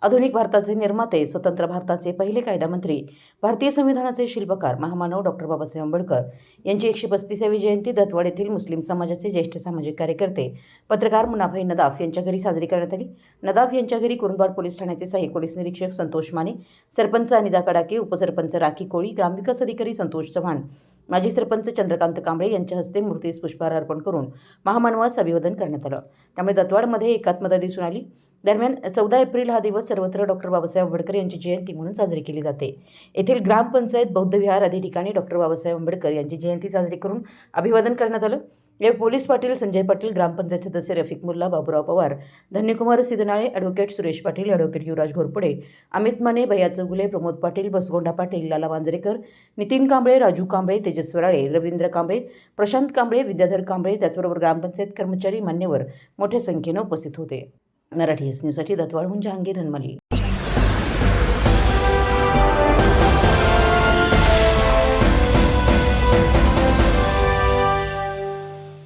आधुनिक भारताचे निर्माते, स्वतंत्र भारताचे पहिले कायदामंत्री, भारतीय संविधानाचे शिल्पकार, महामानव डॉक्टर बाबासाहेब आंबेडकर यांची 135वी जयंती दत्तवाड येथील मुस्लिम समाजाचे ज्येष्ठ सामाजिक कार्यकर्ते पत्रकार मुनाभाई नदाफ यांच्या घरी साजरी करण्यात आली। नदाफ यांच्या घरी कुरुंदवाड पोलीस ठाण्याचे सहाय्यक पोलीस निरीक्षक संतोष माने, सरपंच अनिता कडाके, उपसरपंच राखी कोळी, ग्रामविकास अधिकारी संतोष चव्हाण, माजी सरपंच चंद्रकांत कांबळे यांच्या हस्ते मूर्तीस पुष्पहार अर्पण करून महामानवास अभिवादन करण्यात आलं। त्यामुळे दत्तवाडमध्ये एकात्मता दिसून आली। दरम्यान 14 एप्रिल हा दिवस सर्वत्र डॉक्टर बाबासाहेब आंबेडकर यांची जयंती म्हणून साजरी केली जाते। येथील ग्रामपंचायत बौद्ध विहार आदी ठिकाणी डॉक्टर बाबासाहेब आंबेडकर यांची जयंती साजरी करून अभिवादन करण्यात आलं। या पोलीस पाटील संजय पाटील, ग्रामपंचायत सदस्य रफिक मुल्ला, बाबूराव पवार, धन्यकुमार सिद्धनाळे, ॲडव्होकेट सुरेश पाटील, ॲडव्होकेट युवराज घोरपडे, अमित माने, भैया चौगुले, प्रमोद पाटील, बसगोंडा पाटील, लाला वांजरेकर, नितीन कांबळे, राजू कांबळे, तेजस वराळे, रवींद्र कांबळे, प्रशांत कांबळे, विद्याधर कांबळे, त्याचबरोबर ग्रामपंचायत कर्मचारी, मान्यवर मोठ्या संख्येने उपस्थित होते। मराठी न्यूजसाठी दत्तवाडहून जहांगीर रनमाली।